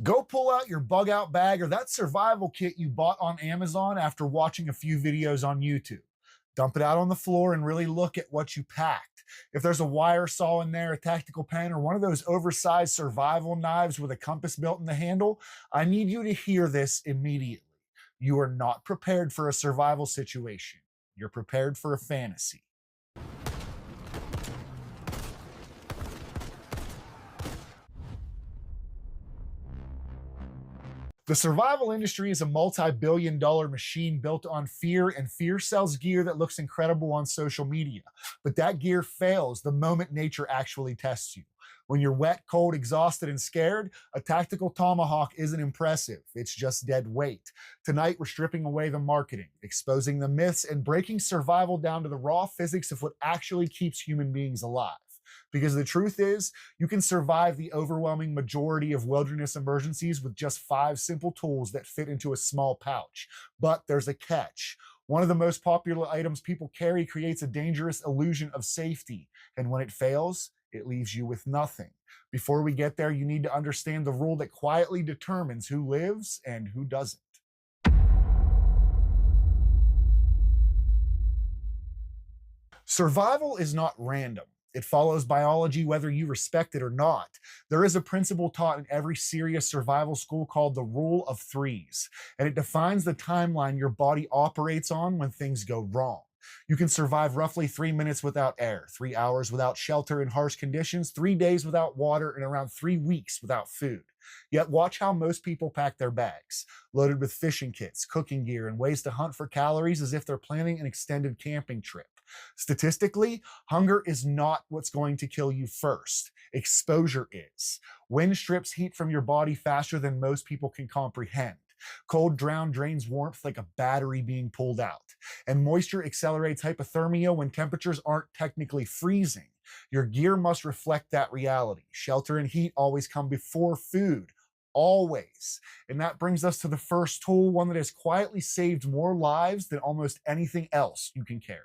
Go pull out your bug out bag or that survival kit you bought on Amazon after watching a few videos on YouTube. Dump it out on the floor and really look at what you packed. If there's a wire saw in there, a tactical pen, or one of those oversized survival knives with a compass built in the handle, I need you to hear this immediately. You are not prepared for a survival situation. You're prepared for a fantasy. The survival industry is a multi billion-dollar machine built on fear, and fear sells gear that looks incredible on social media. But that gear fails the moment nature actually tests you. When you're wet, cold, exhausted, and scared, a tactical tomahawk isn't impressive. It's just dead weight. Tonight, we're stripping away the marketing, exposing the myths, and breaking survival down to the raw physics of what actually keeps human beings alive. Because the truth is, you can survive the overwhelming majority of wilderness emergencies with just 5 simple tools that fit into a small pouch. But there's a catch. One of the most popular items people carry creates a dangerous illusion of safety, and when it fails, it leaves you with nothing. Before we get there, you need to understand the rule that quietly determines who lives and who doesn't. Survival is not random. It follows biology whether you respect it or not. There is a principle taught in every serious survival school called the rule of threes, and it defines the timeline your body operates on when things go wrong. You can survive roughly 3 minutes without air, 3 hours without shelter in harsh conditions, 3 days without water, and around 3 weeks without food. Yet watch how most people pack their bags, loaded with fishing kits, cooking gear, and ways to hunt for calories as if they're planning an extended camping trip. Statistically, hunger is not what's going to kill you first. Exposure is. Wind strips heat from your body faster than most people can comprehend. Cold drown drains warmth like a battery being pulled out. And moisture accelerates hypothermia when temperatures aren't technically freezing. Your gear must reflect that reality. Shelter and heat always come before food. Always. And that brings us to the first tool, one that has quietly saved more lives than almost anything else you can carry.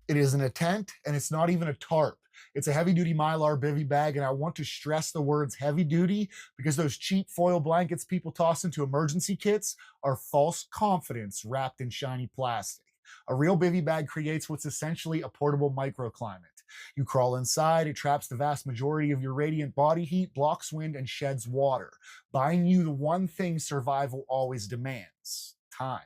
It isn't a tent, and it's not even a tarp. It's a heavy duty Mylar bivvy bag, and I want to stress the words heavy duty because those cheap foil blankets people toss into emergency kits are false confidence wrapped in shiny plastic. A real bivvy bag creates what's essentially a portable microclimate. You crawl inside, it traps the vast majority of your radiant body heat, blocks wind, and sheds water, buying you the one thing survival always demands: time.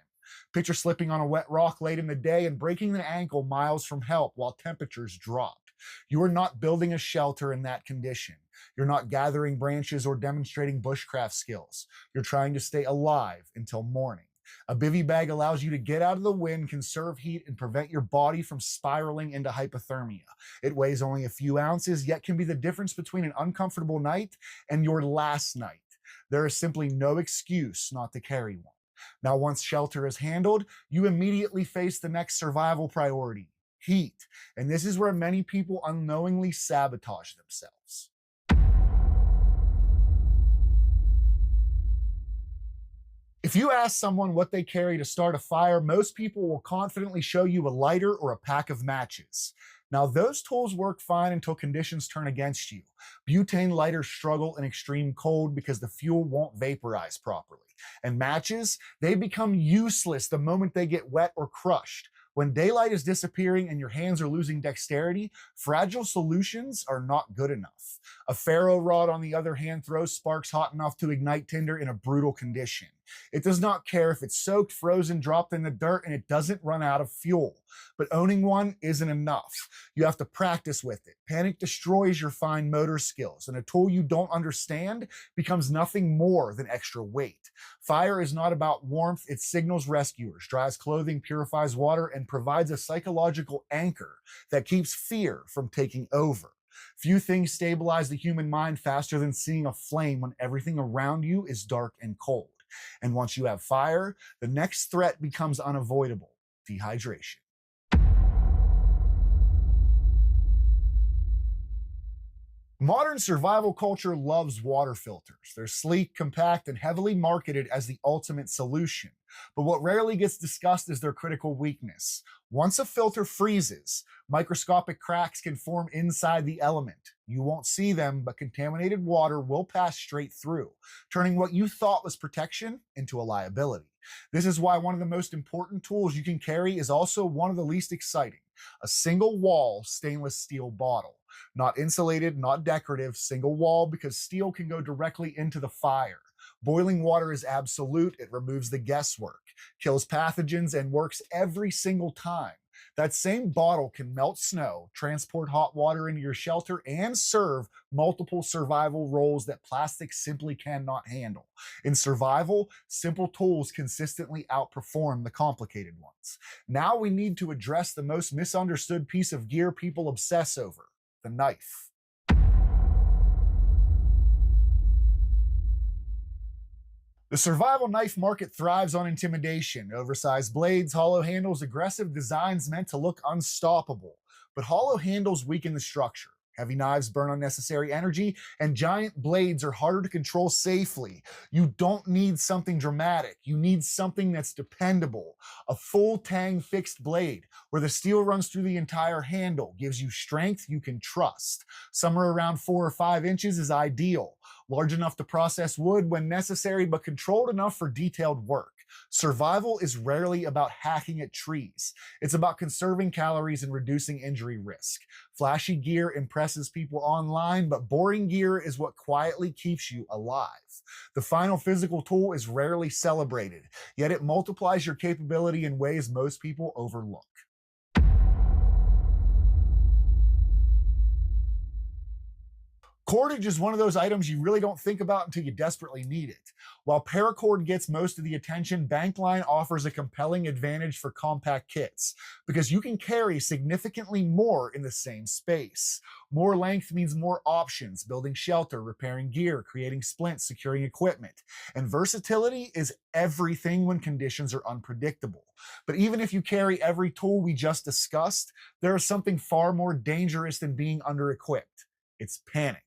Picture slipping on a wet rock late in the day and breaking an ankle miles from help while temperatures drop. You are not building a shelter in that condition. You're not gathering branches or demonstrating bushcraft skills. You're trying to stay alive until morning. A bivvy bag allows you to get out of the wind, conserve heat, and prevent your body from spiraling into hypothermia. It weighs only a few ounces, yet can be the difference between an uncomfortable night and your last night. There is simply no excuse not to carry one. Now, once shelter is handled, you immediately face the next survival priority: heat. And this is where many people unknowingly sabotage themselves. If you ask someone what they carry to start a fire, most people will confidently show you a lighter or a pack of matches. Now, those tools work fine until conditions turn against you. Butane lighters struggle in extreme cold because the fuel won't vaporize properly. And matches, they become useless the moment they get wet or crushed. When daylight is disappearing and your hands are losing dexterity, fragile solutions are not good enough. A ferro rod, on the other hand, throws sparks hot enough to ignite tinder in a brutal condition. It does not care if it's soaked, frozen, dropped in the dirt, and it doesn't run out of fuel. But owning one isn't enough. You have to practice with it. Panic destroys your fine motor skills, and a tool you don't understand becomes nothing more than extra weight. Fire is not about warmth, it signals rescuers, dries clothing, purifies water, and provides a psychological anchor that keeps fear from taking over. Few things stabilize the human mind faster than seeing a flame when everything around you is dark and cold. And once you have fire, the next threat becomes unavoidable: dehydration. Modern survival culture loves water filters. They're sleek, compact, and heavily marketed as the ultimate solution. But what rarely gets discussed is their critical weakness. Once a filter freezes, microscopic cracks can form inside the element. You won't see them, but contaminated water will pass straight through, turning what you thought was protection into a liability. This is why one of the most important tools you can carry is also one of the least exciting: a single wall stainless steel bottle. Not insulated, not decorative, single wall, because steel can go directly into the fire. Boiling water is absolute. It removes the guesswork, kills pathogens, and works every single time. That same bottle can melt snow, transport hot water into your shelter, and serve multiple survival roles that plastic simply cannot handle. In survival, simple tools consistently outperform the complicated ones. Now we need to address the most misunderstood piece of gear people obsess over: the knife. The survival knife market thrives on intimidation: oversized blades, hollow handles, aggressive designs meant to look unstoppable. But hollow handles weaken the structure. Heavy knives burn unnecessary energy, and giant blades are harder to control safely. You don't need something dramatic. You need something that's dependable. A full tang fixed blade, where the steel runs through the entire handle, gives you strength you can trust. Somewhere around 4 or 5 inches is ideal. Large enough to process wood when necessary, but controlled enough for detailed work. Survival is rarely about hacking at trees. It's about conserving calories and reducing injury risk. Flashy gear impresses people online, but boring gear is what quietly keeps you alive. The final physical tool is rarely celebrated, yet it multiplies your capability in ways most people overlook. Cordage is one of those items you really don't think about until you desperately need it. While paracord gets most of the attention, Bankline offers a compelling advantage for compact kits because you can carry significantly more in the same space. More length means more options: building shelter, repairing gear, creating splints, securing equipment. And versatility is everything when conditions are unpredictable. But even if you carry every tool we just discussed, there is something far more dangerous than being under equipped: it's panic.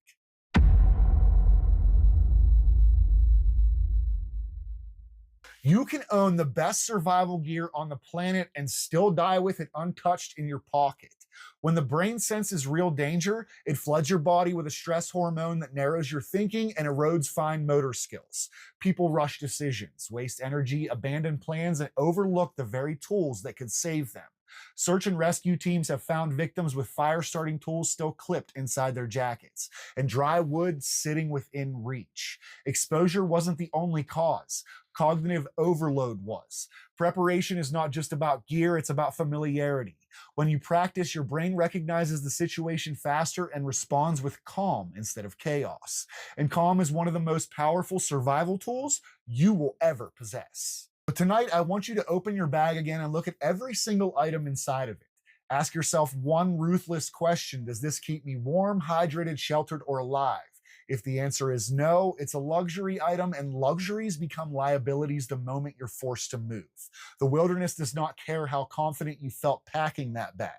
You can own the best survival gear on the planet and still die with it untouched in your pocket. When the brain senses real danger, it floods your body with a stress hormone that narrows your thinking and erodes fine motor skills. People rush decisions, waste energy, abandon plans, and overlook the very tools that could save them. Search and rescue teams have found victims with fire starting tools still clipped inside their jackets, and dry wood sitting within reach. Exposure wasn't the only cause. Cognitive overload was. Preparation is not just about gear, it's about familiarity. When you practice, your brain recognizes the situation faster and responds with calm instead of chaos. And calm is one of the most powerful survival tools you will ever possess. But tonight, I want you to open your bag again and look at every single item inside of it. Ask yourself one ruthless question: does this keep me warm, hydrated, sheltered, or alive? If the answer is no, it's a luxury item, and luxuries become liabilities the moment you're forced to move. The wilderness does not care how confident you felt packing that bag.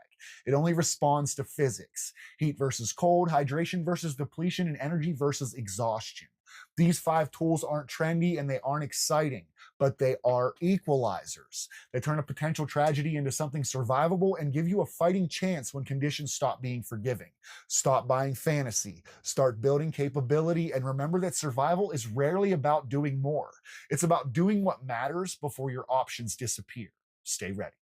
It only responds to physics: heat versus cold, hydration versus depletion, and energy versus exhaustion. These 5 tools aren't trendy and they aren't exciting, but they are equalizers. They turn a potential tragedy into something survivable and give you a fighting chance when conditions stop being forgiving. Stop buying fantasy, start building capability, and remember that survival is rarely about doing more. It's about doing what matters before your options disappear. Stay ready.